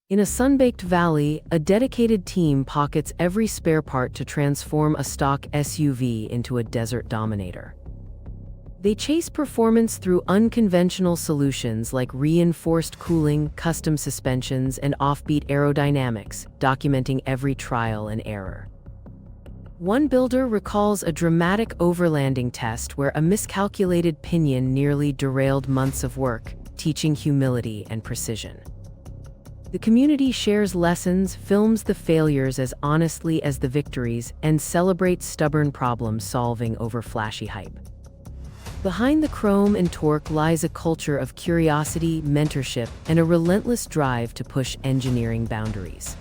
In a sun-baked valley, a dedicated team pockets every spare part to transform a stock SUV into a desert dominator. They chase performance through unconventional solutions like reinforced cooling, custom suspensions, and offbeat aerodynamics, documenting every trial and error. One builder recalls a dramatic overlanding test where a miscalculated pinion nearly derailed months of work, teaching humility and precision. The community shares lessons, films the failures as honestly as the victories, and celebrates stubborn problem solving over flashy hype. Behind the chrome and torque lies a culture of curiosity, mentorship, and a relentless drive to push engineering boundaries.